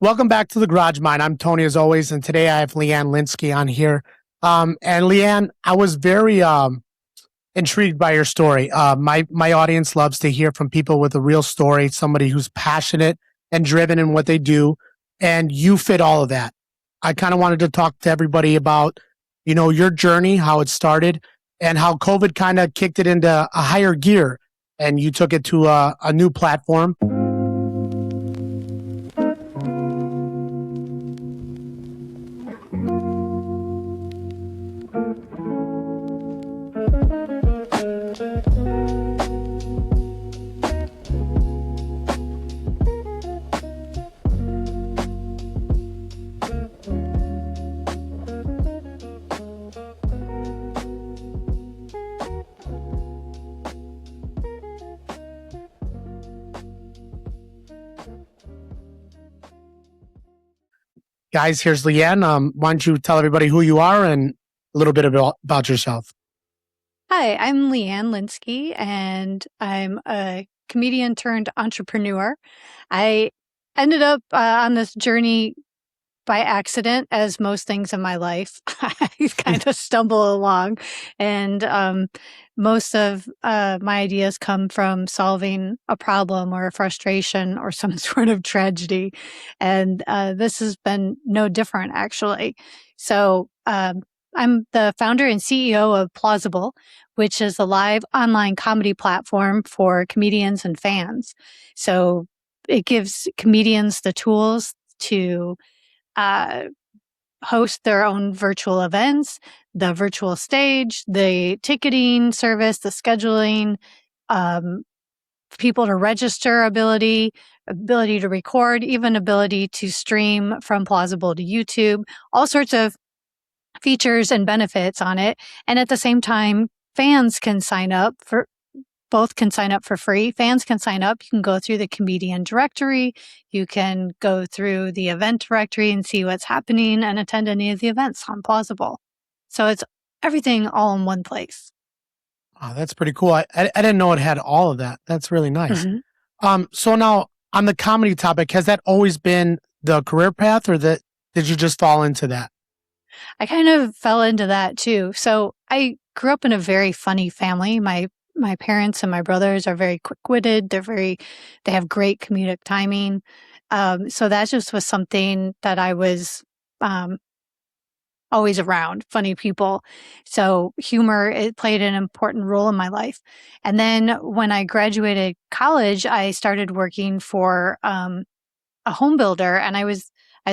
Welcome back to the Garage Mind. I'm Tony as always, and today I have Leanne Linsky on here. And Leanne, I was very intrigued by your story. My audience loves to hear from people with a real story, somebody who's passionate and driven in what they do, and you fit all of that. I kind of wanted to talk to everybody about, your journey, how it started, and how COVID kind of kicked it into a higher gear, and you took it to a new platform. Guys, here's Leanne. Why don't you tell everybody who you are and a little bit about yourself? Hi, I'm Leanne Linsky, and I'm a comedian turned entrepreneur. I ended up on this journey by accident, as most things in my life. I kind of stumble along, and most of my ideas come from solving a problem or a frustration or some sort of tragedy. And this has been no different, actually. So I'm the founder and CEO of Plausible, which is a live online comedy platform for comedians and fans. So it gives comedians the tools to host their own virtual events, the virtual stage, the ticketing service, the scheduling, people to register ability to record, even ability to stream from Plausible to YouTube, all sorts of features and benefits on it. And at the same time, fans can sign up for both can sign up for free. Fans can sign up. You can go through the comedian directory. You can go through the event directory and see what's happening and attend any of the events on Plausible. So it's everything all in one place. Oh, that's pretty cool. I didn't know it had all of that. That's really nice. Mm-hmm. So now on the comedy topic, has that always been the career path, or did you just fall into that? I kind of fell into that too. So I grew up in a very funny family. My parents and my brothers are very quick-witted. They have great comedic timing. So that just was something that I was always around, funny people. So humor, it played an important role in my life. And then when I graduated college, I started working for a home builder, and I was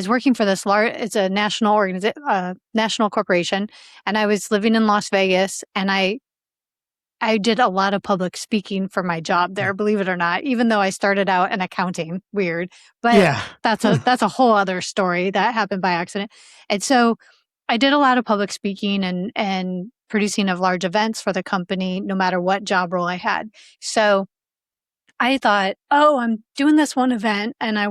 working for this it's a national corporation, and I was living in Las Vegas, and I did a lot of public speaking for my job there, believe it or not, even though I started out in accounting. Weird. But Yeah. that's a whole other story that happened by accident. And so I did a lot of public speaking and producing of large events for the company, no matter what job role I had. So I thought, oh, I'm doing this one event and I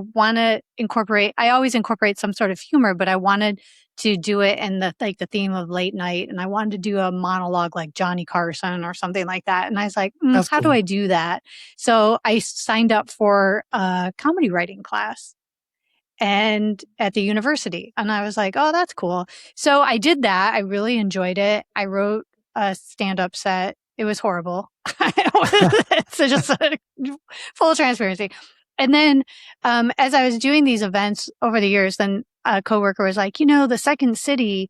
always incorporate some sort of humor, but I wanted to do it in the theme of late night. And I wanted to do a monologue like Johnny Carson or something like that. And I was like, how do I do that? So I signed up for a comedy writing class and at the university. And I was like, oh, that's cool. So I did that. I really enjoyed it. I wrote a stand-up set. It was horrible. So just full transparency. And then as I was doing these events over the years, then a coworker was like, the Second City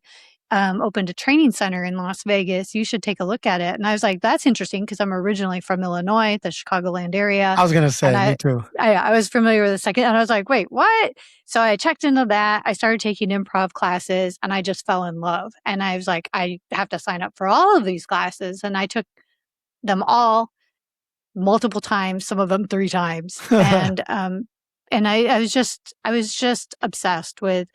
opened a training center in Las Vegas. You should take a look at it. And I was like, that's interesting because I'm originally from Illinois, the Chicagoland area. I was going to say, me too. I was familiar with the second, and I was like, wait, what? So I checked into that. I started taking improv classes, and I just fell in love. And I was like, I have to sign up for all of these classes. And I took them all multiple times, some of them 3 times. And I was just obsessed with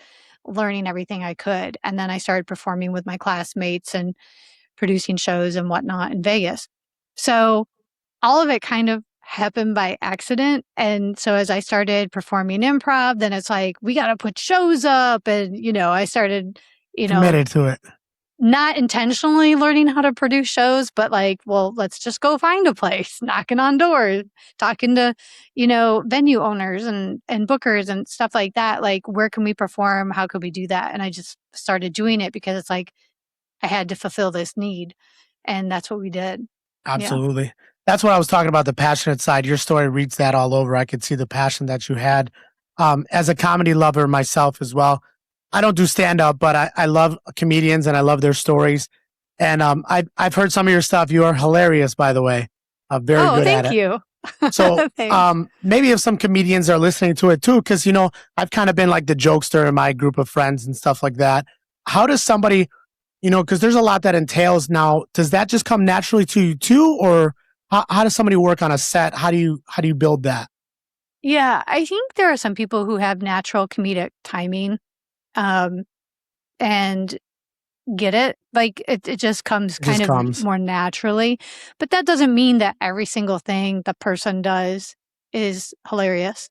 learning everything I could. And then I started performing with my classmates and producing shows and whatnot in Vegas. So all of it kind of happened by accident. And so as I started performing improv, then it's like, we got to put shows up. And, I started, committed to it. not intentionally learning how to produce shows, but like, well, let's just go find a place, knocking on doors, talking to, venue owners and bookers and stuff like that. Like, where can we perform? How could we do that? And I just started doing it because it's like I had to fulfill this need. And that's what we did. Yeah. Absolutely. That's what I was talking about, the passionate side. Your story reads that all over. I could see the passion that you had. As a comedy lover myself as well, I don't do stand up, but I love comedians and I love their stories. And I've heard some of your stuff. You are hilarious, by the way. Very Oh, good at thank it. you. So Thanks. maybe if some comedians are listening to it too, because I've kind of been like the jokester in my group of friends and stuff like that. How does somebody, because there's a lot that entails now. Does that just come naturally to you too, or how does somebody work on a set? How do you build that? Yeah, I think there are some people who have natural comedic timing, um, and get it. Like it just comes It just kind of comes. more naturally. But that doesn't mean that every single thing the person does is hilarious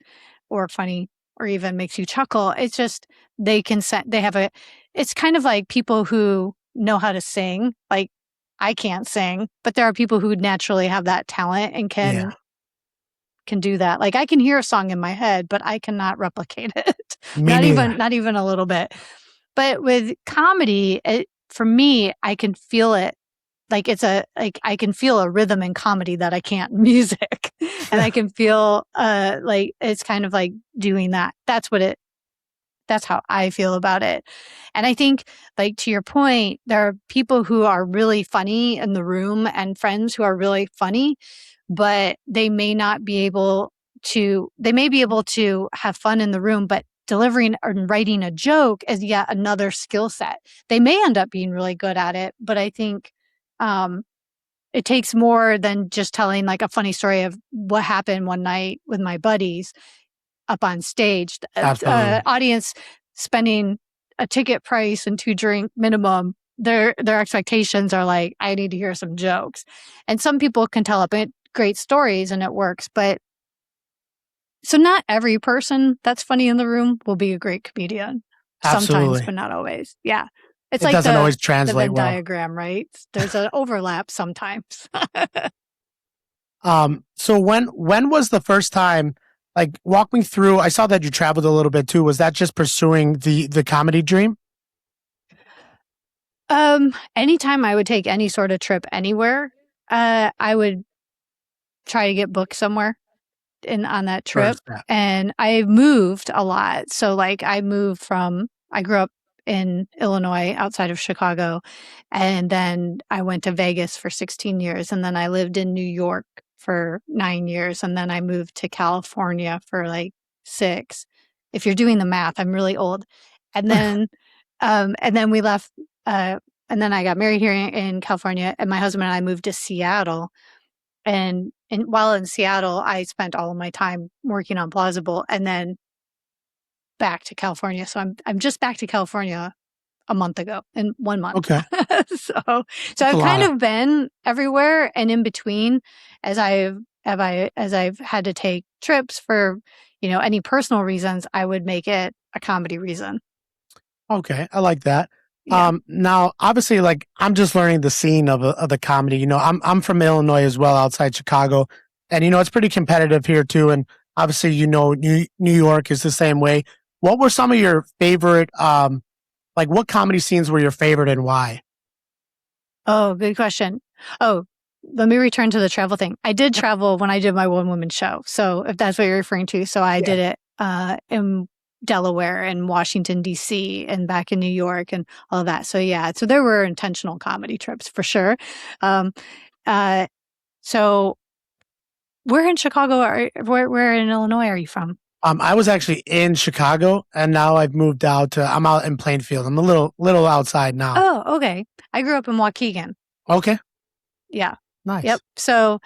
or funny or even makes you chuckle. It's just they have a it's kind of like people who know how to sing. Like I can't sing, but there are people who naturally have that talent and Yeah, can do that. Like I can hear a song in my head, but I cannot replicate it. me neither. Not even a little bit. But with comedy, for me, I can feel it. Like I can feel a rhythm in comedy that I can't in music. And I can feel like it's kind of like doing that. That's how I feel about it. And I think, like, to your point, there are people who are really funny in the room and friends who are really funny, but they may not be able they may be able to have fun in the room, but delivering and writing a joke is yet another skill set. They may end up being really good at it, but I think um, it takes more than just telling like a funny story of what happened one night with my buddies up on stage. Absolutely. Audience spending a ticket price and 2 drink minimum, their expectations are like, I need to hear some jokes. And some people can tell up great stories and it works, but so not every person that's funny in the room will be a great comedian. Sometimes, Absolutely. but not always. Yeah. It's It like doesn't always the translate Venn well. diagram, right? There's an overlap sometimes. So when was the first time? Like, walk me through. I saw that you traveled a little bit too. Was that just pursuing the comedy dream? Anytime I would take any sort of trip anywhere, I would try to get booked somewhere on that trip. First, yeah. And I moved a lot. So like I grew up in Illinois outside of Chicago. And then I went to Vegas for 16 years. And then I lived in New York for 9 years. And then I moved to California for like 6. If you're doing the math, I'm really old. And then we left, and then I got married here in California, and my husband and I moved to Seattle. And while in Seattle, I spent all of my time working on Plausible and then back to California. So I'm just back to California a month ago, in 1 month. Okay, So that's a I've kind lot. of been everywhere and in between as I've had to take trips for, any personal reasons, I would make it a comedy reason. Okay, I like that. Yeah. Now obviously, like, I'm just learning the scene of the comedy. I'm from Illinois as well, outside Chicago, and it's pretty competitive here too. And obviously, New York is the same way. What were some of your favorite, like, what comedy scenes were your favorite and why? Oh, good question. Oh, let me return to the travel thing. I did travel when I did my one woman show. So if that's what you're referring to, so I Yeah. did it in Delaware and Washington D.C. and back in New York and all of that. So yeah, so there were intentional comedy trips for sure. Um, uh, so where in Chicago where in Illinois are you from? I was actually in Chicago, and now I've moved out to. I'm out in Plainfield. I'm a little outside now. Oh, okay. I grew up in Waukegan. Okay, Yeah. Yep. nice. So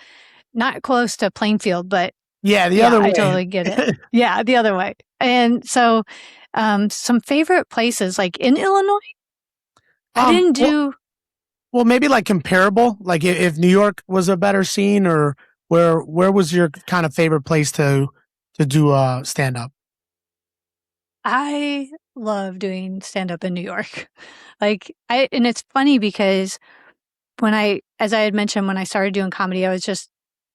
not close to Plainfield, but Yeah, the yeah, other I way. totally get it. Yeah, the other way. And so, some favorite places like in Illinois, I um, didn't well, do. well, maybe like comparable. Like, if New York was a better scene, or where was your kind of favorite place to do stand up? I love doing stand-up in New York. And it's funny because as I had mentioned, when I started doing comedy, I was just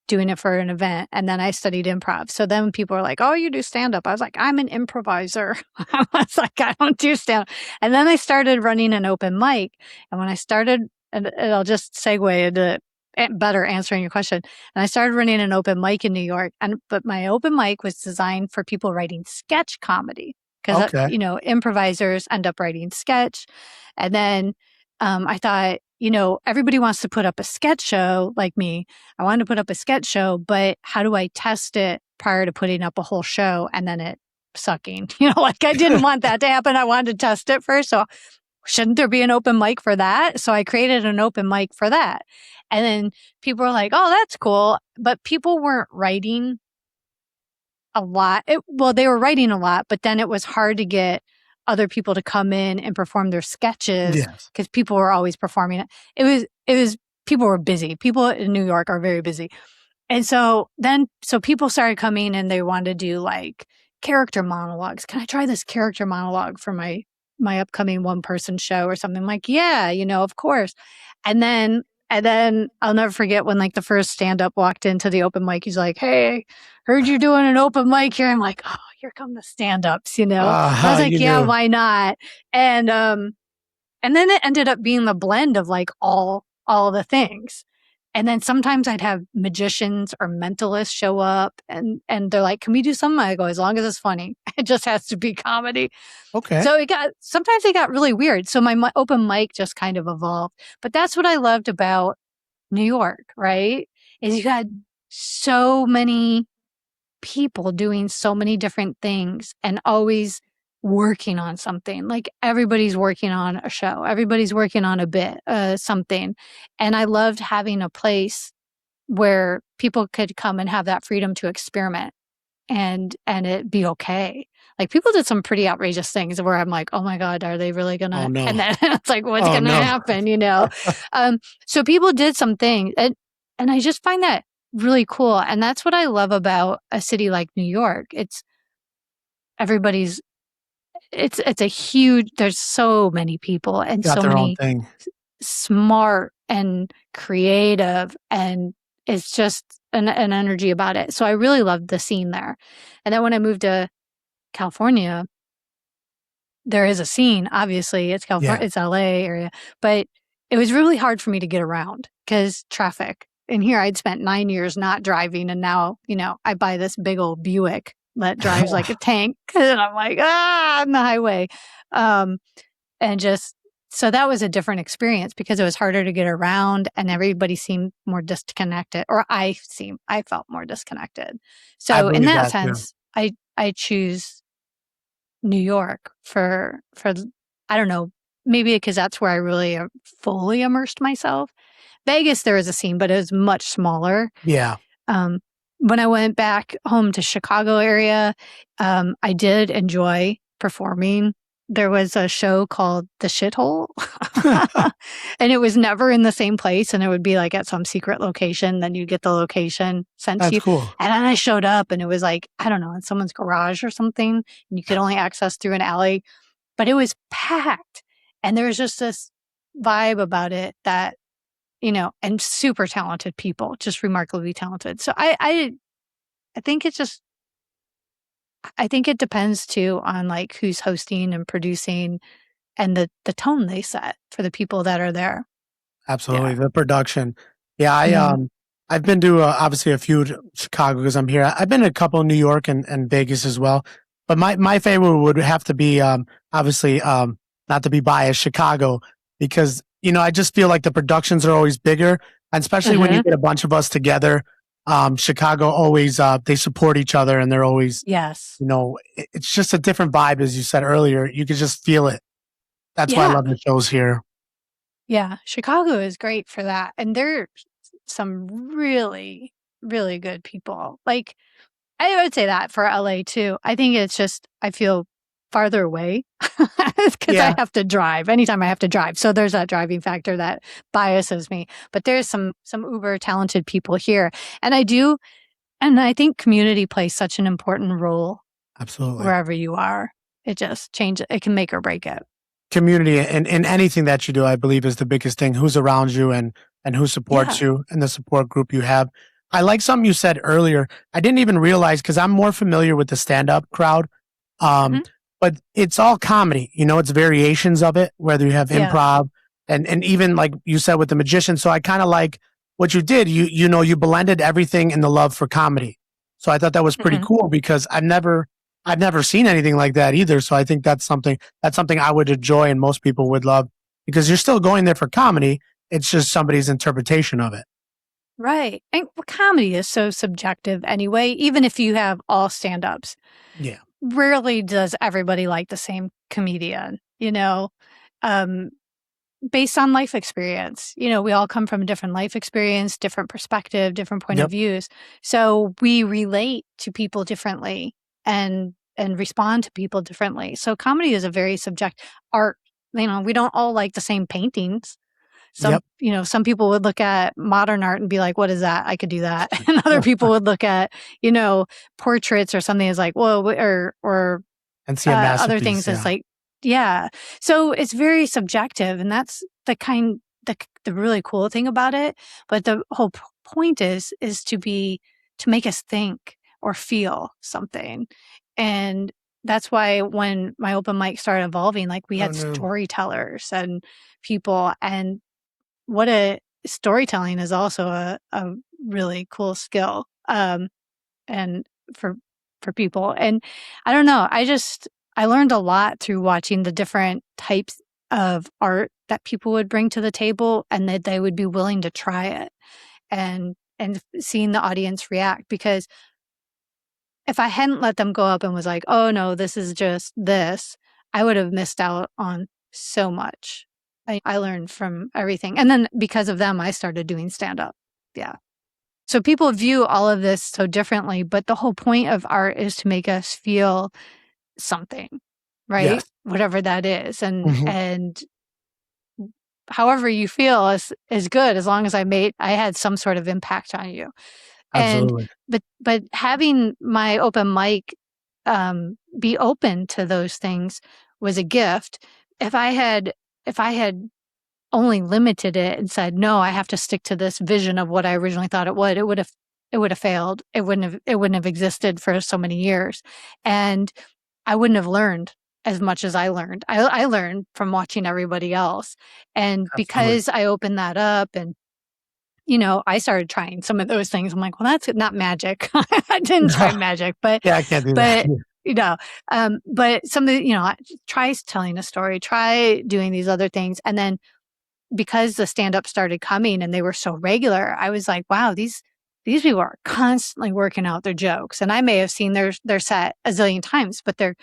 doing it for an event, and then I studied improv. So then people were like, "Oh, you do stand-up." I was like, "I'm an improviser." I was like, "I don't do stand-up." And then I started running an open mic. And when I started, and I'll just segue into better answering your question. And I started running an open mic in New York, but my open mic was designed for people writing sketch comedy because, Okay. improvisers end up writing sketch. And then I thought, everybody wants to put up a sketch show like me. I wanted to put up a sketch show, but how do I test it prior to putting up a whole show and then it sucking? I didn't want that to happen. I wanted to test it first. So shouldn't there be an open mic for that? So I created an open mic for that. And then people were like, "Oh, that's cool." But people weren't writing a lot. They were writing a lot, but then it was hard to get other people to come in and perform their sketches Yes. because people were always performing it. People were busy. People in New York are very busy. And so people started coming and they wanted to do like character monologues. Can I try this character monologue for my upcoming one person show or something? I'm like, yeah, of course. And then I'll never forget when like the first stand up walked into the open mic. He's like, "Hey, heard you're doing an open mic here." I'm like, "Oh, here come the stand ups, I was like, You "Yeah, knew. why not?" And then it ended up being the blend of like all the things. And then sometimes I'd have magicians or mentalists show up and they're like, "Can we do something?" I go, "As long as it's funny." It just has to be comedy. Okay. So sometimes it got really weird. So my open mic just kind of evolved. But that's what I loved about New York, right? Is you had so many people doing so many different things and always working on something. Like everybody's working on a show, everybody's working on a bit, something. And I loved having a place where people could come and have that freedom to experiment and it be okay. Like people did some pretty outrageous things where I'm like, "Oh my God, are they really Oh gonna?" no. And then it's like, "What's Oh gonna no. happen?" So people did some things, and I just find that really cool. And that's what I love about a city like New York. Everybody's it's a huge. There's so many people and Got so their own many thing. smart and creative, and it's just an energy about it. So I really loved the scene there. And then when I moved to California, there is a scene, obviously. It's California, Yeah. it's LA area, but it was really hard for me to get around because traffic. And here I'd spent 9 years not driving, and now, I buy this big old Buick that drives like a tank, and I'm like, on the highway. Um, and just so that was a different experience because it was harder to get around and everybody seemed more disconnected, or I felt more disconnected. I So in believe that that too. sense, I choose New York for I don't know, maybe because that's where I really fully immersed myself. Vegas, there was a scene, but it was much smaller. Yeah. Um, when I went back home to Chicago area, I did enjoy performing. There was a show called The Shithole, and it was never in the same place, and it would be like at some secret location. Then you get the location sent to That's you, cool. and then I showed up, and it was like I don't know, in someone's garage or something, and you could only access through an alley, but it was packed, and there was just this vibe about it that and super talented people, just remarkably talented. So I think it's just I think it depends too on like who's hosting and producing and the tone they set for the people that are there. Absolutely. Yeah. The production. Yeah. Mhm. I've been to obviously a few to Chicago because I'm here. I've been to a couple in New York and Vegas as well. But my favorite would have to be obviously not to be biased, Chicago, because I just feel like the productions are always bigger, and especially when you Uh-huh. get a bunch of us together. Chicago always they support each other, and they're always Yes. it's just a different vibe, as you said earlier. You could just feel it. That's why I Yeah. love the shows here. Yeah. Chicago is great for that. And there's some really, really good people. Like I would say that for LA too. I think it's just I feel farther away because I Yeah. have to drive anytime I have to drive. So there's that driving factor that biases me. But there's some uber talented people here. And I think community plays such an important role Absolutely. wherever you are. it just changes. It can make or break it. Community and anything that you do, I believe, is the biggest thing. Who's around you and who supports Yeah. you and the support group you have. I like something you said earlier. I didn't even realize because I'm more familiar with the stand up crowd. Um, Mhm. but it's all comedy. It's variations of it, whether you have Yeah. improv and even like you said with the magician. So I kind of like what you did. You blended everything in the love for comedy. So I thought that was pretty Hmm. cool because I've never seen anything like that either. So I think that's something I would enjoy and most people would love because you're still going there for comedy. It's just somebody's interpretation of it. Right. And comedy is so subjective anyway, even if you have all stand ups. Yeah. Rarely does everybody like the same comedian, um, based on life experience. We all come from a different life experience, different perspective, different point of Yep. views. So we relate to people differently and respond to people differently. So comedy is a very subject art. We don't all like the same paintings. Yep. Some people would look at modern art and be like, what is that? I could do that. And other people would look at, portraits or something as like, whoa, or And see a other masterpiece. things as Yeah. like, yeah. So it's very subjective. And that's the really cool thing about it. But the whole point is to make us think or feel something. And that's why when my open mic started evolving, like we Oh had no. storytellers and people, and what a storytelling is also a really cool skill. And for people. And I don't know, I learned a lot through watching the different types of art that people would bring to the table and that they would be willing to try it and seeing the audience react. Because if I hadn't let them go up and was like, oh no, this is just this, I would have missed out on so much. I learned from everything. And then because of them, I started doing stand up. Yeah. So people view all of this so differently, but the whole point of art is to make us feel something, right? Yes. Whatever that is. And Hmm. and however you feel is good as long as I had some sort of impact on you. And Absolutely. but having my open mic be open to those things was a gift. If I had only limited it and said, "No, I have to stick to this vision of what I originally thought it would have failed. It wouldn't have existed for so many years. And I wouldn't have learned as much as I learned. I learned from watching everybody else. And Absolutely. because I opened that up and I started trying some of those things. I'm like, well, that's not magic. I didn't try magic, but Yeah, I can't do that. but you know, but some of try telling a story, try doing these other things, and then because the stand-up started coming and they were so regular, I was like, wow, these people are constantly working out their jokes. And I may have seen their set a zillion times, but they're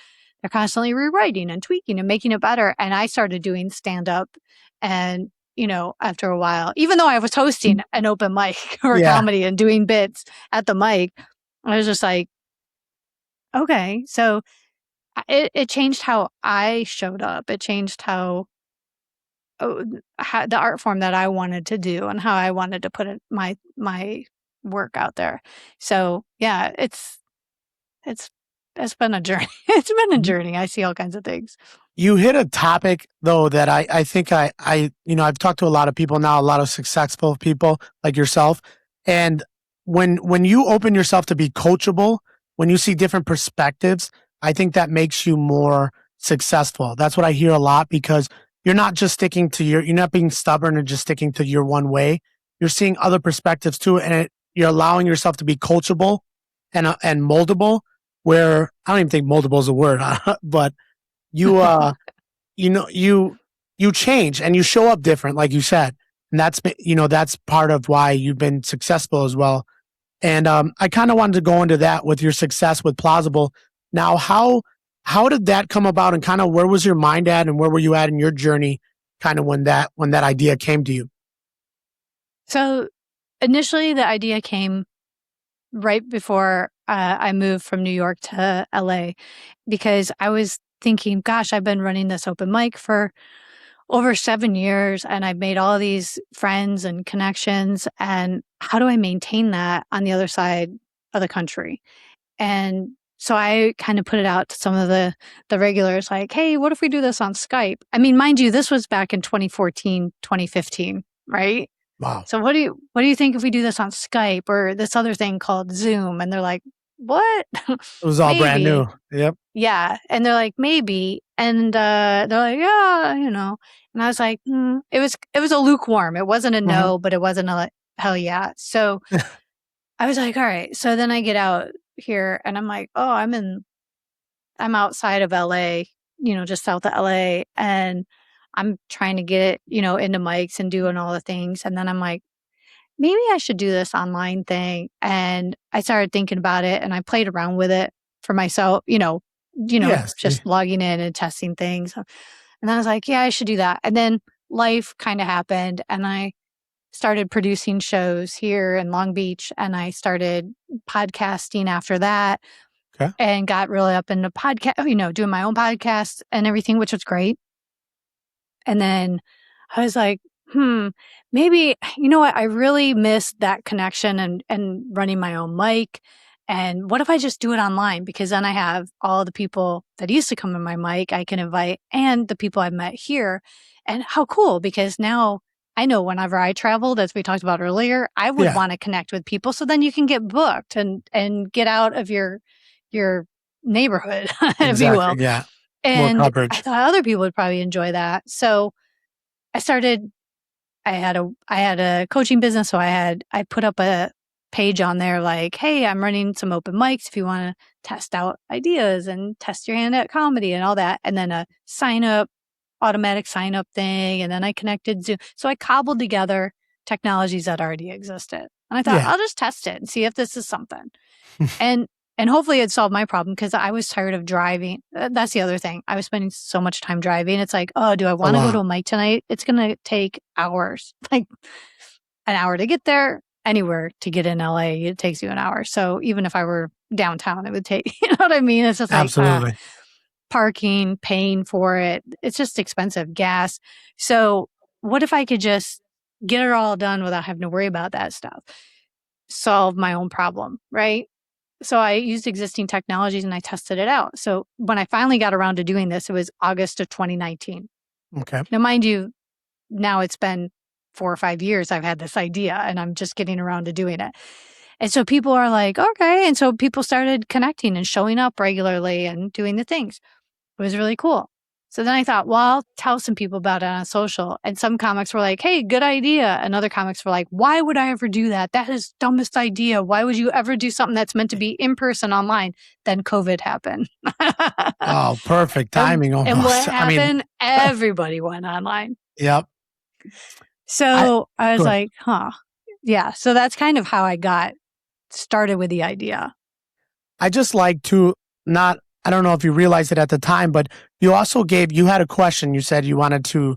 constantly rewriting and tweaking and making it better. And I started doing stand-up and after a while, even though I was hosting an open mic or Yeah. comedy and doing bits at the mic, I was just like, okay. So it changed how I showed up. It changed oh, the art form that I wanted to do and how I wanted to put my work out there. So yeah, it's it's been a journey. It's been a journey. I see all kinds of things. You hit a topic though that I think I've talked to a lot of people now, a lot of successful people like yourself. And when you open yourself to be coachable, when you see different perspectives, I think that makes you more successful. That's what I hear a lot because you're not being stubborn and just sticking to your one way. You're seeing other perspectives too, and you're allowing yourself to be coachable and moldable. Where I don't even think moldable is a word, but you you know you change and you show up different like you said, and that's part of why you've been successful as well. And I kind of wanted to go into that with your success with Plausible. Now how did that come about, and kind of where was your mind at, and where were you at in your journey, kind of when that idea came to you? So initially, the idea came right before I moved from New York to LA because I was thinking, gosh, I've been running this open mic for over 7 years and I've made all these friends and connections. And how do I maintain that on the other side of the country? And So I kind of put it out to some of the regulars like, hey, what if we do this on Skype? I mean, mind you, this was back in 2014, 2015, right? Wow. So what do you think if we do this on Skype or this other thing called Zoom? And they're like, what? It was all brand new. Maybe. Yep. Yeah. And they're like, maybe. And they're like, yeah, And I was like, it was a lukewarm. It wasn't a Mhm. no, but it wasn't a hell yeah. So I was like, all right. So then I get out here and I'm like, oh, I'm outside of LA, just south of LA. And I'm trying to get it, into mics and doing all the things. And then I'm like, maybe I should do this online thing. And I started thinking about it and I played around with it for myself, Yes. just logging in and testing things. And then I was like, yeah, I should do that. And then life kind of happened and I started producing shows here in Long Beach and I started podcasting after that Okay. and got really up into podcast, doing my own podcast and everything, which was great. And then I was like, maybe, you know what? I really miss that connection and running my own mic. And what if I just do it online? Because then I have all the people that used to come in my mic I can invite and the people I've met here. And how cool, because now I know whenever I traveled, as we talked about earlier, I would Yeah. want to connect with people. So then you can get booked and get out of your neighborhood, if you will. Exactly. Yeah. More And I coverage. thought other people would probably enjoy that. So I started I had a coaching business, so I put up a page on there like, "Hey, I'm running some open mics if you want to test out ideas and test your hand at comedy and all that." And then a automatic sign up thing, and then I connected Zoom. So I cobbled together technologies that already existed. And I thought, Yeah. I'll just test it and see if this is something. And hopefully it solved my problem because I was tired of driving. That's the other thing. I was spending so much time driving. It's like, oh, do I A want to go to lot. a mic tonight? It's going to take hours, like an hour to get there. Anywhere to get in LA, it takes you an hour. So even if I were downtown, it would take, you know what I mean? It's just like Absolutely. parking, paying for it. It's just expensive, gas. So what if I could just get it all done without having to worry about that stuff? Solve my own problem, right? So I used existing technologies and I tested it out. So when I finally got around to doing this, it was August of 2019. Okay. Now, mind you, now it's been 4 or 5 years I've had this idea and I'm just getting around to doing it. And so people are like, okay. And so people started connecting and showing up regularly and doing the things. It was really cool. So then I thought, well, I'll tell some people about it on social. And some comics were like, hey, good idea. And other comics were like, why would I ever do that? That is dumbest idea. Why would you ever do something that's meant to be in person online? Then COVID happened. Oh, perfect and, timing and what almost. I mean, happened? Everybody went online. yep. So I was Good. like, huh. Yeah. So that's kind of how I got started with the idea. I just like to not, I don't know if you realized it at the time, but you also you had a question. You said you wanted to,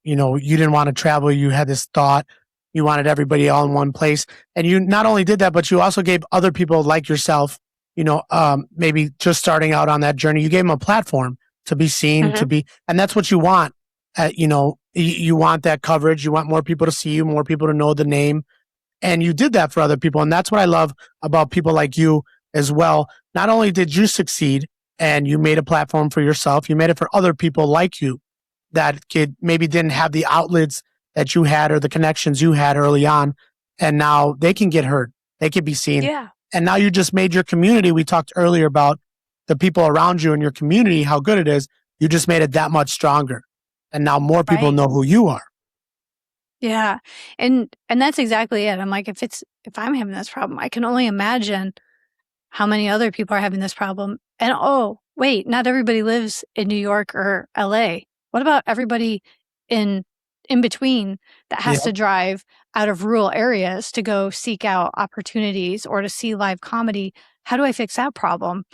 you didn't want to travel. You had this thought. You wanted everybody all in one place. And you not only did that, but you also gave other people like yourself, maybe just starting out on that journey, you gave them a platform to be seen, and that's what you want. You want that coverage. You want more people to see you, more people to know the name. And you did that for other people. And that's what I love about people like you as well. Not only did you succeed and you made a platform for yourself, you made it for other people like you that maybe didn't have the outlets that you had or the connections you had early on. And now they can get heard. They can be seen. Yeah. And now you just made your community. We talked earlier about the people around you in your community, how good it is. You just made it that much stronger. And now more people know who you are. Yeah. And that's exactly it. I'm like, if I'm having this problem, I can only imagine how many other people are having this problem. And oh, wait, not everybody lives in New York or LA. What about everybody in between that has to drive out of rural areas to go seek out opportunities or to see live comedy? How do I fix that problem?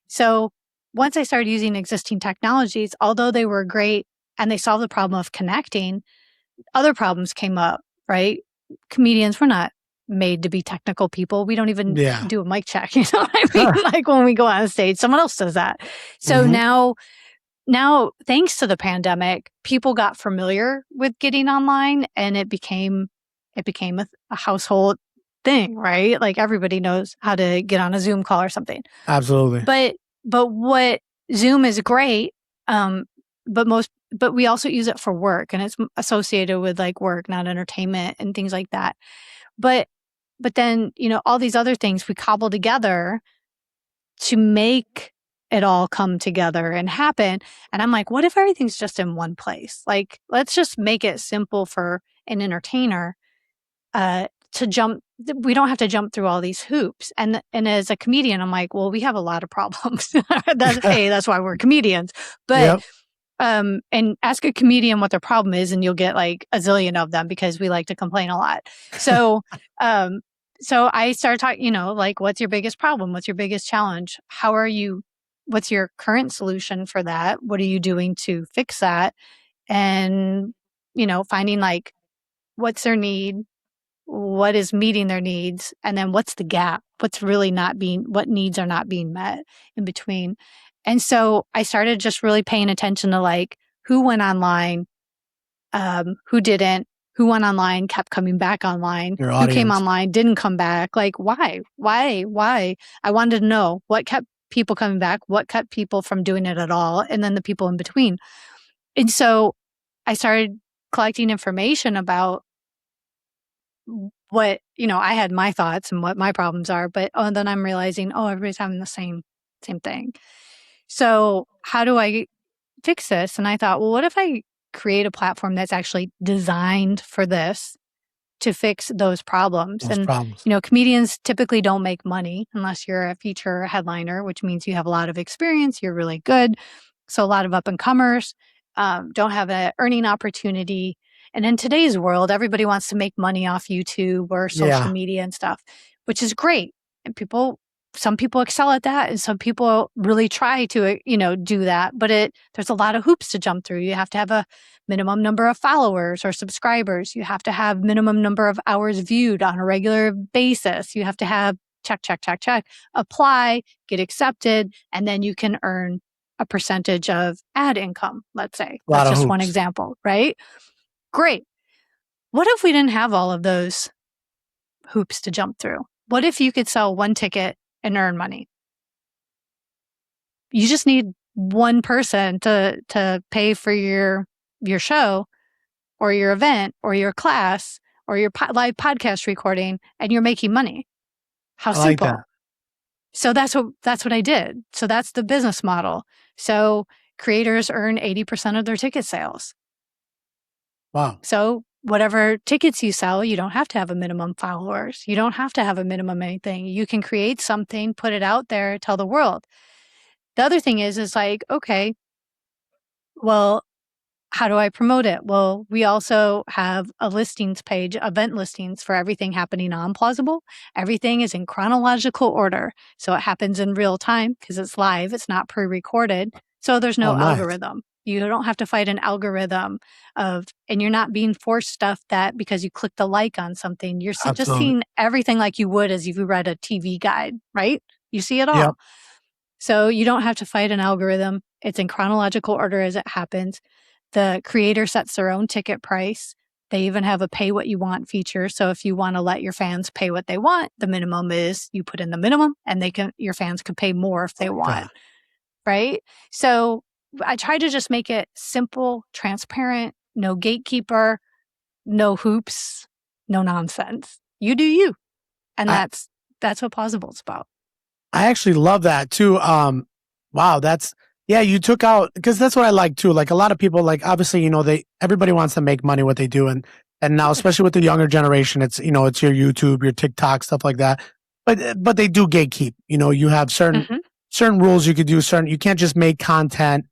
So once I started using existing technologies, although they were great and they solved the problem of connecting, other problems came up, right? Comedians were not made to be technical people. We don't even do a mic check. You know what I mean? Like when we go on stage, someone else does that. So now, thanks to the pandemic, people got familiar with getting online and it became a household thing, right? Like everybody knows how to get on a Zoom call or something. Absolutely. But what Zoom is great, but we also use it for work, and it's associated with like work, not entertainment and things like that. But then, all these other things we cobble together to make it all come together and happen. And I'm like, what if everything's just in one place? Like, let's just make it simple for an entertainer to jump. We don't have to jump through all these hoops. And as a comedian, I'm like, well, we have a lot of problems. That's why we're comedians. But and ask a comedian what their problem is, and you'll get like a zillion of them because we like to complain a lot. So so I started talking, like, what's your biggest problem? What's your biggest challenge? What's your current solution for that? What are you doing to fix that? And, finding like, what's their need? What is meeting their needs? And then what's the gap? What needs are not being met in between? And so I started just really paying attention to like who went online, who didn't, who went online, kept coming back online, who came online, didn't come back. Like, why? I wanted to know what kept people coming back, what kept people from doing it at all, and then the people in between. And so I started collecting information about what, I had my thoughts and what my problems are, but then I'm realizing, everybody's having the same thing. So how do I fix this? And I thought, well, what if I create a platform that's actually designed for this to fix those problems? Comedians typically don't make money unless you're a feature headliner, which means you have a lot of experience, you're really good. So a lot of up and comers don't have an earning opportunity. And in today's world, everybody wants to make money off YouTube or social media and stuff, which is great. And some people excel at that, and some people really try to, do that. But there's a lot of hoops to jump through. You have to have a minimum number of followers or subscribers. You have to have minimum number of hours viewed on a regular basis. You have to have check, apply, get accepted, and then you can earn a percentage of ad income, let's say. That's just one example, right? Great. What if we didn't have all of those hoops to jump through? What if you could sell one ticket and earn money? You just need one person to pay for your show or your event or your class or your live podcast recording, and you're making money. How simple. Like that. So that's what I did. So that's the business model. So creators earn 80% of their ticket sales. Wow. So whatever tickets you sell, you don't have to have a minimum followers. You don't have to have a minimum anything. You can create something, put it out there, tell the world. The other thing is like, okay, well, how do I promote it? Well, we also have a listings page, event listings for everything happening on Plausible. Everything is in chronological order. So it happens in real time because it's live. It's not pre-recorded. So there's no algorithm. You don't have to fight an algorithm and you're not being forced stuff that because you clicked a like on something, you're just seeing everything like you would as if you read a TV guide, right? You see it all. Yep. So you don't have to fight an algorithm. It's in chronological order as it happens. The creator sets their own ticket price. They even have a pay what you want feature. So if you want to let your fans pay what they want, the minimum is you put in the minimum and your fans can pay more if they want. Right? So I try to just make it simple, transparent, no gatekeeper, no hoops, no nonsense. You do you. And that's what Plausible is about. I actually love that too. Wow, you took out, because that's what I like too. Like a lot of people, like obviously, everybody wants to make money what they do. And now, especially with the younger generation, it's your YouTube, your TikTok, stuff like that. But they do gatekeep, you have certain rules you could do, you can't just make content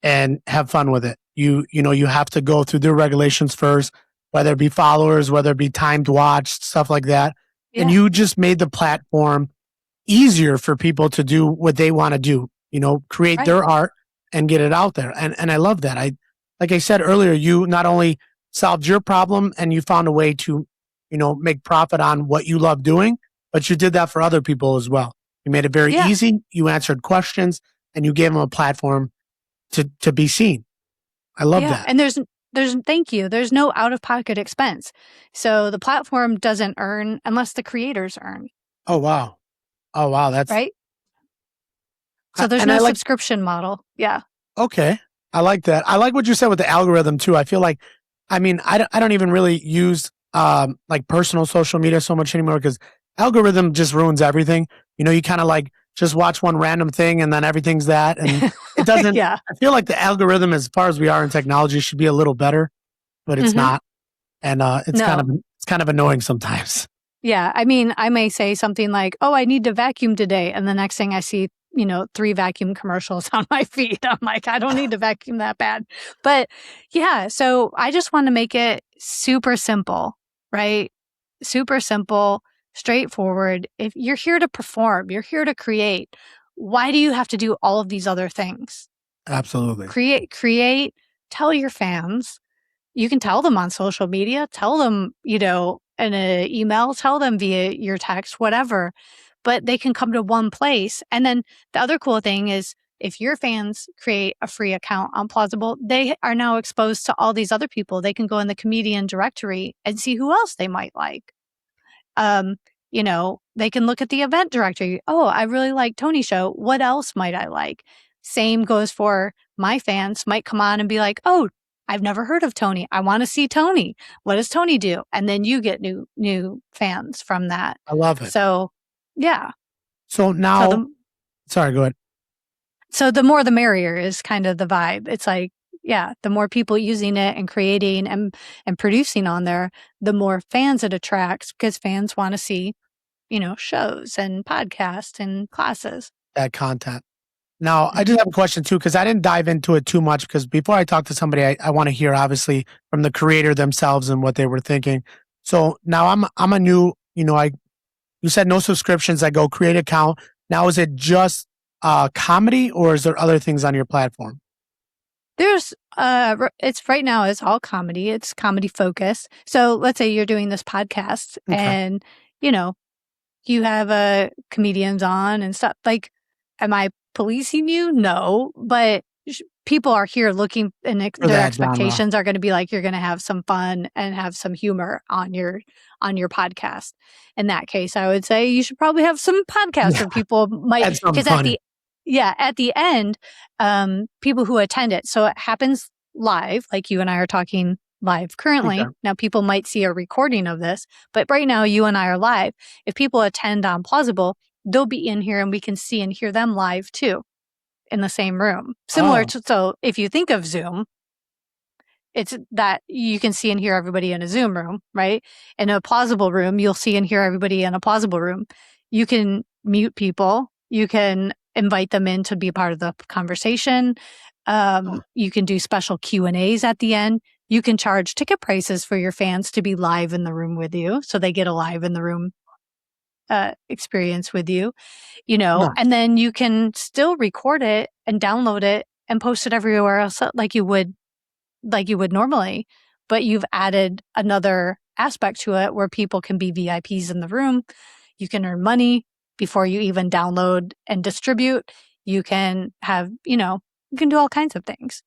and have fun with it. You have to go through their regulations first, whether it be followers, whether it be timed watch, stuff like that. Yeah. And you just made the platform easier for people to do what they want to do, create their art and get it out there. And I love that. Like I said earlier, you not only solved your problem and you found a way to, make profit on what you love doing, but you did that for other people as well. You made it very easy. You answered questions and you gave them a platform to be seen. I love that. And there's thank you. There's no out-of-pocket expense. So the platform doesn't earn unless the creators earn. Oh, wow. Oh, wow. Right? So there's and no I like, subscription model. Yeah. okay. I like that. I like what you said with the algorithm too. I feel like, I don't even really use, like personal social media so much anymore because algorithm just ruins everything. You kind of like just watch one random thing and then everything's that. And it doesn't, Yeah. I feel like the algorithm, as far as we are in technology, should be a little better, but it's Mm-hmm. not. And, No. it's kind of annoying sometimes. Yeah. I mean, I may say something like, oh, I need to vacuum today. And the next thing I see, 3 vacuum commercials on my feed. I'm like, I don't need to vacuum that bad. But yeah, so I just want to make it super simple, right? Super simple, straightforward. If you're here to perform, you're here to create, why do you have to do all of these other things? Absolutely. Create, tell your fans. You can tell them on social media, tell them, in an email, tell them via your text, whatever, but they can come to one place. And then the other cool thing is if your fans create a free account on Plausible, they are now exposed to all these other people. They can go in the comedian directory and see who else they might like. They can look at the event directory. Oh, I really like Tony's show. What else might I like? Same goes for my fans might come on and be like, oh, I've never heard of Tony. I want to see Tony. What does Tony do? And then you get new fans from that. I love it. So, yeah. So now, sorry, go ahead. So the more the merrier is kind of the vibe. It's like, yeah, the more people using it and creating and producing on there, the more fans it attracts because fans want to see, shows and podcasts and classes. That content. Now, I just have a question too, because I didn't dive into it too much. Because before I talk to somebody, I want to hear obviously from the creator themselves and what they were thinking. So now I'm a new, you said no subscriptions. I go create account. Now, is it just comedy, or is there other things on your platform? There's it's right now it's all comedy. It's comedy focused. So let's say you're doing this podcast and you have comedians on and stuff. Like, am I policing you? No, but people are here looking and their expectations are going to be like, you're going to have some fun and have some humor on your podcast. In that case, I would say you should probably have some podcasts where people might, because at the end, people who attend it. So it happens live, like you and I are talking live currently. Okay. Now people might see a recording of this, but right now you and I are live. If people attend on Plausible, they'll be in here and we can see and hear them live too in the same room. Similar to, so if you think of Zoom, it's that you can see and hear everybody in a Zoom room, right? In a Plausible room, you'll see and hear everybody in a Plausible room. You can mute people. You can invite them in to be part of the conversation. You can do special Q&As at the end. You can charge ticket prices for your fans to be live in the room with you. So they get a live in the room experience with you, and then you can still record it and download it and post it everywhere else like you would normally. But you've added another aspect to it where people can be VIPs in the room. You can earn money before you even download and distribute. You can have, you can do all kinds of things.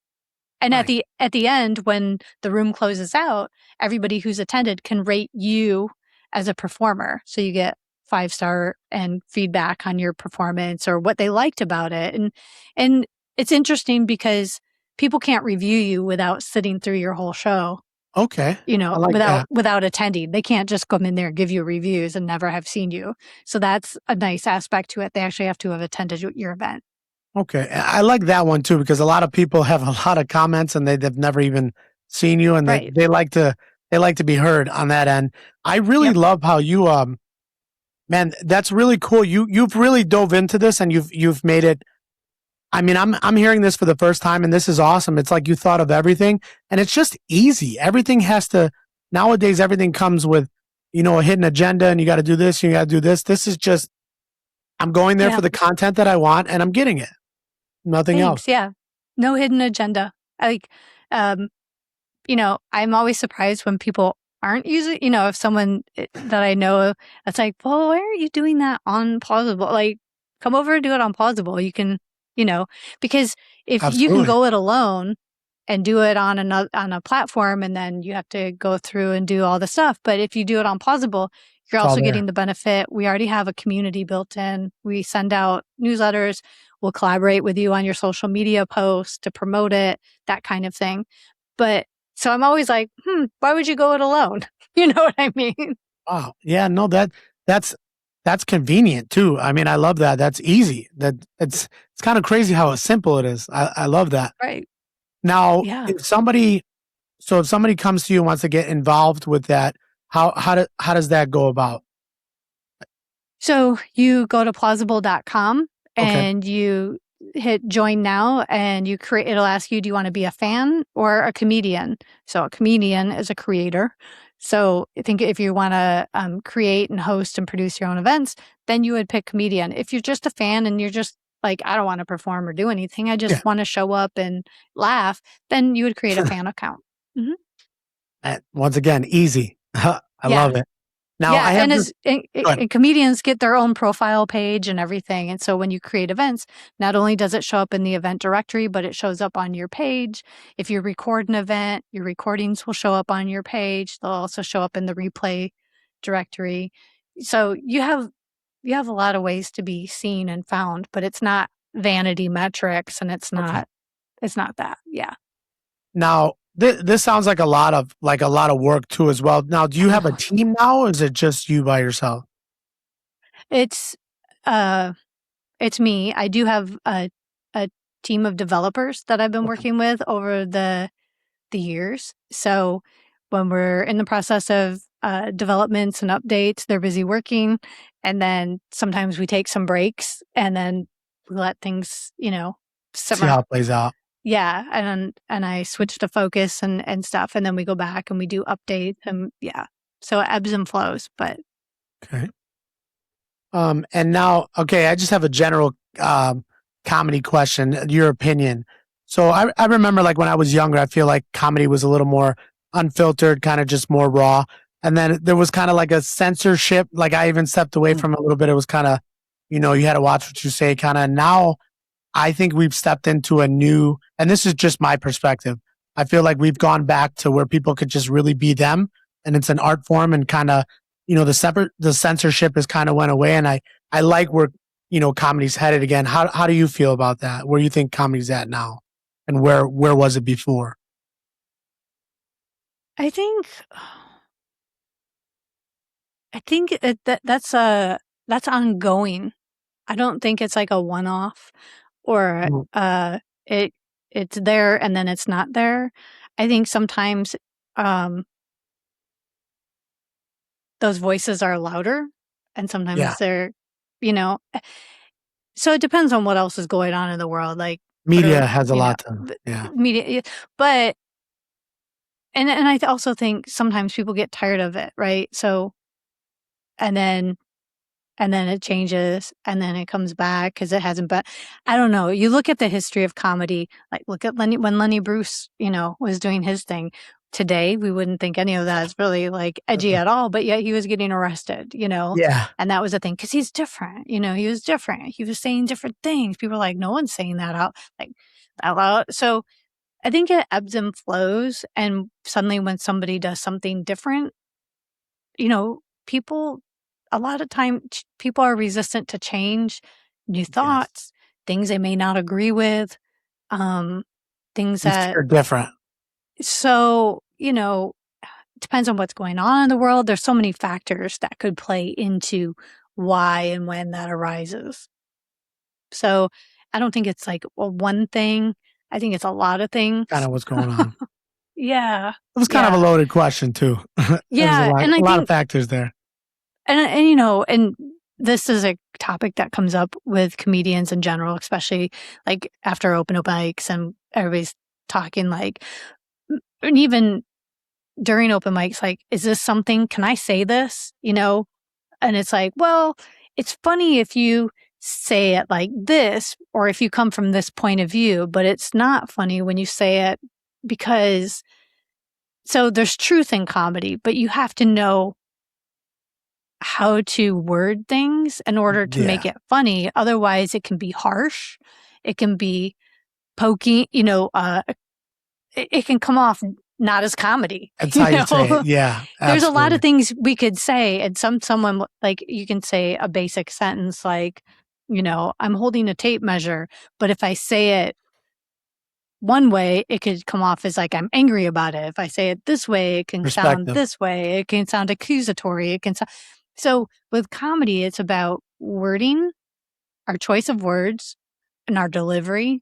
And at the end, when the room closes out, everybody who's attended can rate you as a performer. So you get 5-star and feedback on your performance or what they liked about it. And it's interesting because people can't review you without sitting through your whole show. Okay. Without attending. They can't just come in there and give you reviews and never have seen you. So that's a nice aspect to it. They actually have to have attended your event. Okay. I like that one too, because a lot of people have a lot of comments and they've never even seen you, and they like to be heard on that end. I really love how you, man, that's really cool. You've really dove into this and you've made it. I mean, I'm hearing this for the first time and this is awesome. It's like you thought of everything and it's just easy. Everything nowadays, everything comes with, a hidden agenda and you got to do this, you got to do this. This is just, I'm going there for the content that I want and I'm getting it. Nothing else. Yeah. No hidden agenda. I'm always surprised when people aren't using, if someone that I know, it's like, well, why aren't you doing that on Plausible? Like, come over and do it on Plausible. You can, because if you can go it alone and do it on a platform, and then you have to go through and do all the stuff. But if you do it on Plausible, you're It's all also there. getting the benefit. We already have a community built in. We send out newsletters. We'll collaborate with you on your social media posts to promote it, that kind of thing. But so I'm always like, why would you go it alone? You know what I mean? Wow. Yeah, no, that's that's convenient too. I mean, I love that. That's easy. That it's kind of crazy how simple it is. I love that. Right. Now, Yeah. if somebody comes to you and wants to get involved with that, how does that go about? So you go to plausible.com Okay. and you hit join now, and it'll ask you, do you want to be a fan or a comedian? So a comedian is a creator. So I think if you want to create and host and produce your own events, then you would pick comedian. If you're just a fan and you're just like, I don't want to perform or do anything, I Yeah. just want to show up and laugh, then you would create a fan account. Mhm. Once again, easy. I Yeah. love it. Now I Yeah, have and this. Go ahead. and comedians get their own profile page and everything, and so when you create events, not only does it show up in the event directory, but it shows up on your page. If you record an event, your recordings will show up on your page. They'll also show up in the replay directory. So you have a lot of ways to be seen and found, but it's not vanity metrics, and Okay. it's not that. Yeah. Now this sounds like a lot of work too as well. Now, do you have a team now, or is it just you by yourself? It's uh It's me. I do have a team of developers that I've been Okay. working with over the years. So when we're in the process of developments and updates, they're busy working, and then sometimes we take some breaks, and then we let things, See simmer. how it plays out. Yeah, and I switch to focus and stuff, and then we go back and we do updates, and yeah. So it ebbs and flows, but Okay. And now, okay, I just have a general comedy question, your opinion. So I remember like when I was younger, I feel like comedy was a little more unfiltered, kind of just more raw. And then there was kind of like a censorship. Like I even stepped away from it a little bit. It was kind of, you had to watch what you say kind of. Now I think we've stepped into a new, and this is just my perspective. I feel like we've gone back to where people could just really be them, and it's an art form, and kind of, the censorship has kind of went away, and I like where comedy's headed again. How do you feel about that? Where you think comedy's at now, and where was it before? I think that's ongoing. I don't think it's like a one-off, or Mm. it it's there and then it's not there. I think sometimes um those voices are louder, and Yeah, sometimes they're, you know so it depends on what else is going on in the world, like what media are, has a lot to. Yeah, media, but and I also think sometimes people get tired of it, right? So and then and then it changes, and then it comes back because it hasn't been. I don't know. You look at the history of comedy, like look at Lenny Bruce, was doing his thing. Today, we wouldn't think any of that is really like edgy at all, but yet he was getting arrested, yeah. and that was the thing because he's different. He was different. He was saying different things. People are like, no one's saying that out loud. So I think it ebbs and flows, and suddenly when somebody does something different, people a lot of time people are resistant to change, new Yes, thoughts, things they may not agree with, um, things these that are different. so, depends on what's going on in the world. There's so many factors that could play into why and when that arises. So, I don't think it's like, well, one thing. I think it's a lot of Kind things. of what's going on. Yeah. It was kind of a Yeah. loaded question too. There's Yeah, and a I lot of think factors there. and this is a topic that comes up with comedians in general, especially like after open mics and everybody's talking like, and even during open mics, like, is this something? Can I say this? And it's like, well, it's funny if you say it like this, or if you come from this point of view, but it's not funny when you say it because so there's truth in comedy, but you have to know how to word things in order to make Yeah, it funny. Otherwise, it can be harsh. It can be poking, it can come off not as comedy. That's how you say it. Know? Yeah, There's a lot absolutely. of things we could say, and someone like you can say a basic sentence like, I'm holding a tape measure, but if I say it one way, it could come off as like I'm angry about it. If I say it this way, it can sound Perspective. this way. It can sound accusatory. It can sound so with comedy, it's about wording, our choice of words, and our delivery,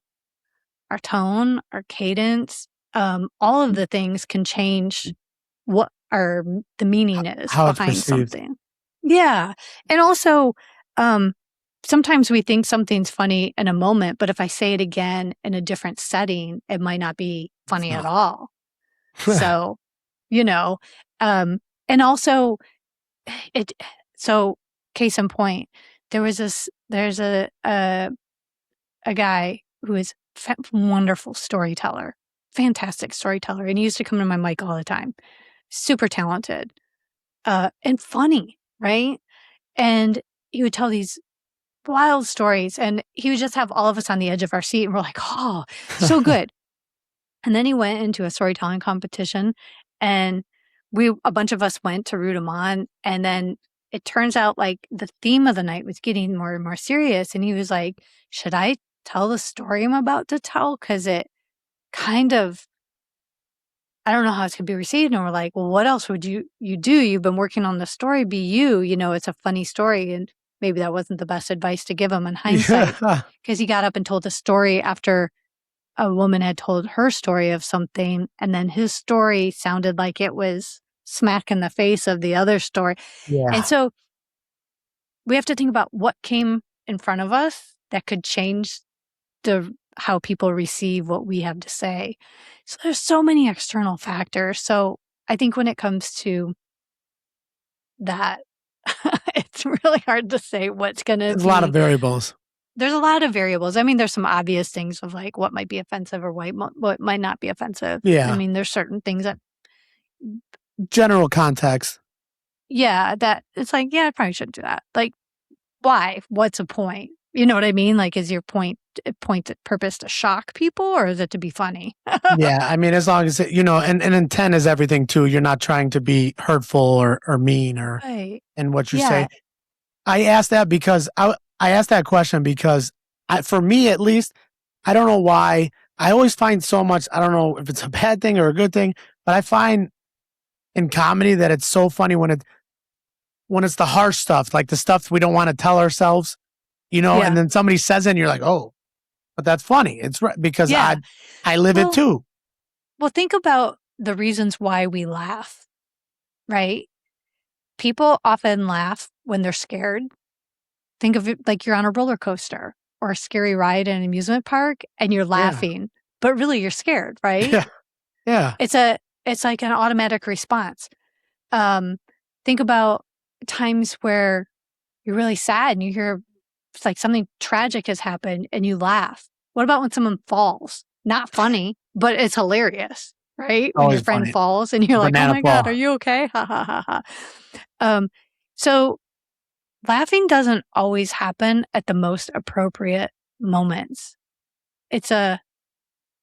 our tone, our cadence. All of the things can change what the meaning is How it's behind perceived. something. Yeah. And also, um, sometimes we think something's funny in a moment, but if I say it again in a different setting, it might not be It's funny at not. all. So, you know, um, and also it, so case in point, there's a guy who is wonderful storyteller, fantastic storyteller. And he used to come to my mic all the time, super talented, and funny, right? And he would tell these wild stories and he would just have all of us on the edge of our seat and we're like, oh, so good. And then he went into a storytelling competition and a bunch of us went to root him on. And then it turns out like the theme of the night was getting more and more serious. And he was like, should I tell the story I'm about to tell? Cause it kind of, I don't know how it's going to be received. And we're like, well, what else would you do? You've been working on the story. Be you, it's a funny story. And maybe that wasn't the best advice to give him in hindsight Yeah. because he got up and told the story after a woman had told her story of something. And then his story sounded like it was smack in the face of the other story. And Yeah. so we have to think about what came in front of us that could change how people receive what we have to say. So there's so many external factors. So I think when it comes to that, it's really hard to say what's going to There's a lot of be. variables. There's a lot of variables. I mean, there's some obvious things of like what might be offensive or what might not be offensive. I Yeah. mean, there's certain things that, General context. yeah, that it's like, yeah, I probably shouldn't do that. Like, why? What's a point? You know what I mean? Like, is your point at purpose to shock people or is it to be funny? Yeah. I mean, as long as and intent is everything too. You're not trying to be hurtful or mean or Right. in what you Yeah. say. I asked that because I asked that question because for me at least, I don't know why. I always find so much. I don't know if it's a bad thing or a good thing, but I find in comedy that it's so funny when it's the harsh stuff, like the stuff we don't want to tell ourselves, Yeah. and then somebody says it and you're like, oh, but that's funny. It's right because Yeah. I live it Well, too. well, think about the reasons why we laugh, right? People often laugh when they're scared. Think of it like you're on a roller coaster or a scary ride in an amusement park and you're Yeah. laughing, but really you're scared, right? Yeah. Yeah. It's like an automatic response. Um, think about times where you're really sad and you hear it's like something tragic has happened and you laugh. What about when someone falls? Not funny, but it's hilarious, right? When your Always friend funny. falls and you're like, "Oh Banana my god, are fall. you okay?" Ha ha ha ha. Um, so laughing doesn't always happen at the most appropriate moments. It's a,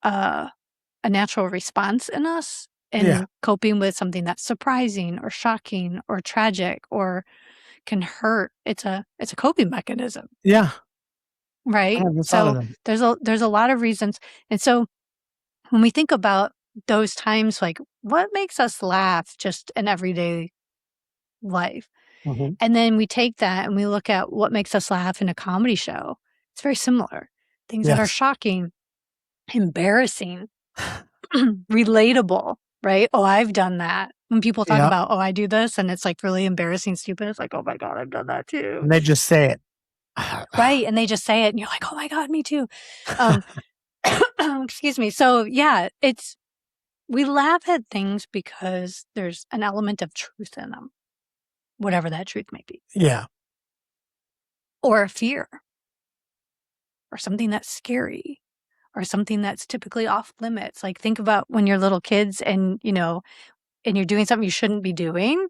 a natural response in us Yeah. in coping with something that's surprising or shocking or tragic or can hurt. It's a coping mechanism, Yeah. I right? never thought of So that. there's a lot of reasons. And so when we think about those times, like what makes us laugh just in everyday life, Mhm. and then we take that and we look at what makes us laugh in a comedy show, it's very similar. Things that are Yes. shocking, embarrassing, relatable, right? Oh, I've done that. When people talk Yeah. about, oh, I do this, and it's like really embarrassing, stupid. It's like, oh my God, I've done that too. And they just say it. Right. And they just say it, and you're like, oh my God, me too. Um, excuse me. So, yeah, we laugh at things because there's an element of truth in them, whatever that truth may be, Yeah. or a fear, or something that's scary, or something that's typically off limits. Like, think about when you're little kids and, and you're doing something you shouldn't be doing.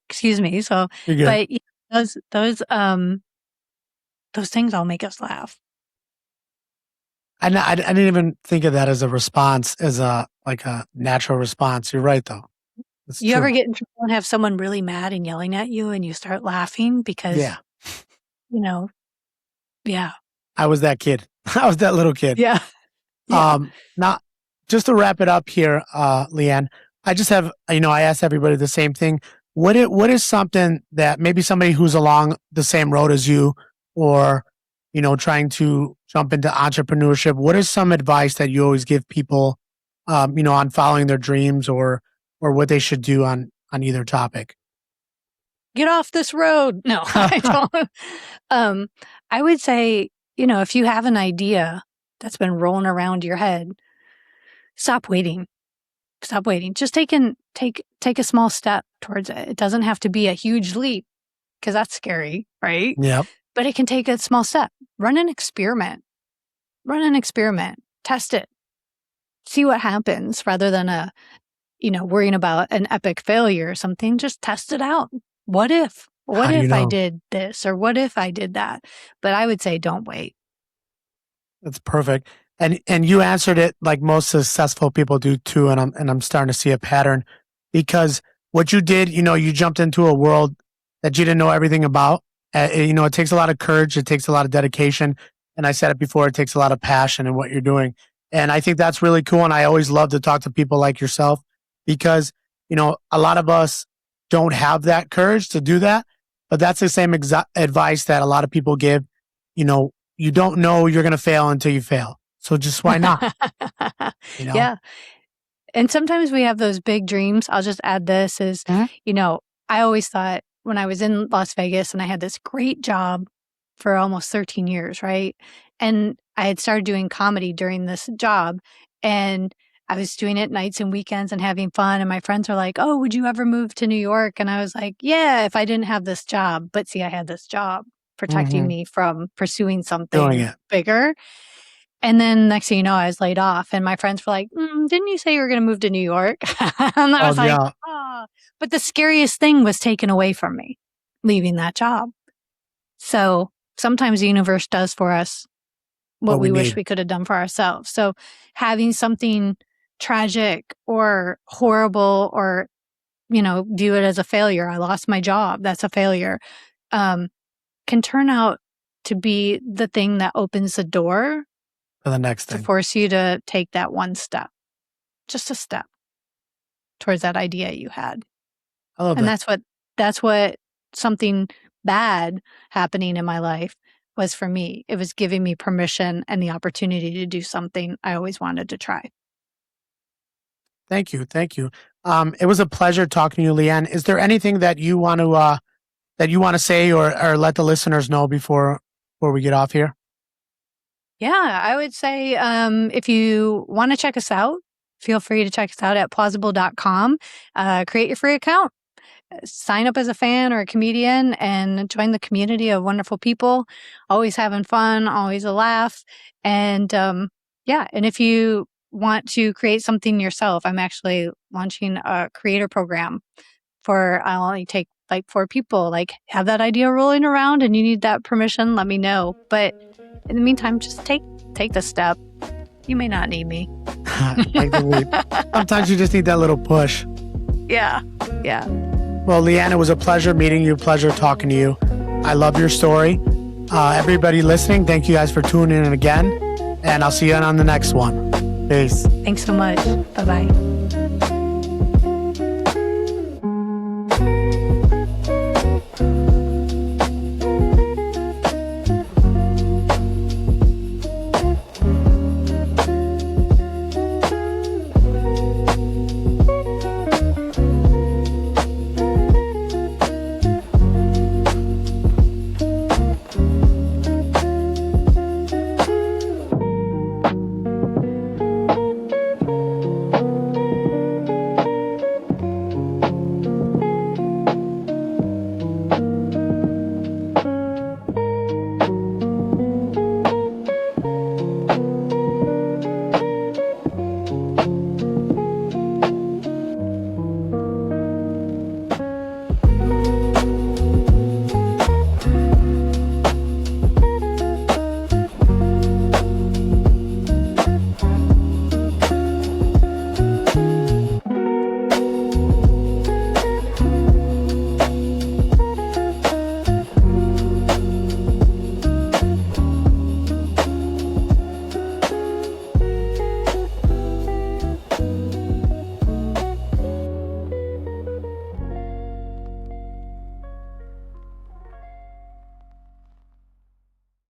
Excuse me. So, You're good. but those things all make us laugh. I didn't even think of that as a response, as a natural response. You're right, though. It's You true. ever get in trouble and have someone really mad and yelling at you and you start laughing because, Yeah, yeah, I was that kid. I was that little kid. yeah, yeah. Now, just to wrap it up here, Leanne, I just have, I asked everybody the same thing. What is something that maybe somebody who's along the same road as you, or, trying to jump into entrepreneurship, what is some advice that you always give people, on following their dreams, or what they should do on either topic? Get off this road. No, I don't. I would say, if you have an idea that's been rolling around your head, stop waiting. Stop waiting. Just take a small step towards it. It doesn't have to be a huge leap because that's scary, right? Yep. But it can take a small step. Run an experiment. Test it. See what happens rather than worrying about an epic failure or something. Just test it out. What if? What if I did this, or what if I did that? But I would say don't wait. That's perfect. And you answered it like most successful people do too. And I'm starting to see a pattern, because what you did, you jumped into a world that you didn't know everything about. It takes a lot of courage. It takes a lot of dedication. And I said it before, it takes a lot of passion in what you're doing. And I think that's really cool. And I always love to talk to people like yourself, because, a lot of us don't have that courage to do that. But that's the same advice that a lot of people give. You don't know you're going to fail until you fail. So just why not? Yeah. And sometimes we have those big dreams. I'll just add this is, I always thought when I was in Las Vegas and I had this great job for almost 13 years, right? And I had started doing comedy during this job, and I was doing it nights and weekends and having fun. And my friends are like, "Oh, would you ever move to New York?" And I was like, "Yeah, if I didn't have this job." But see, I had this job protecting me from pursuing something bigger. And then next thing you know, I was laid off, and my friends were like, "Didn't you say you were going to move to New York?" And I was like, "Oh." But the scariest thing was taken away from me, leaving that job. So sometimes the universe does for us what we wish we could have done for ourselves. So having something tragic or horrible, or, view it as a failure. I lost my job. That's a failure. Can turn out to be the thing that opens the door for the next thing, to force you to take that one step, just a step towards that idea you had. I love that. That's what something bad happening in my life was for me. It was giving me permission and the opportunity to do something I always wanted to try. Thank you. It was a pleasure talking to you, Leanne. Is there anything that you want to say or let the listeners know before we get off here? Yeah, I would say if you want to check us out, feel free to check us out at plausible.com. Create your free account. Sign up as a fan or a comedian and join the community of wonderful people, always having fun, always a laugh. And and if you want to create something yourself, I'm actually launching a creator program I'll only take like 4 people. Like, have that idea rolling around and you need that permission, let me know. But in the meantime, just take the step. You may not need me. Like the leap. Sometimes you just need that little push. Yeah. Well, Leanne, it was a pleasure meeting you, pleasure talking to you. I love your story. Everybody listening, thank you guys for tuning in again. And I'll see you on the next one. Peace. Thanks so much. Bye-bye.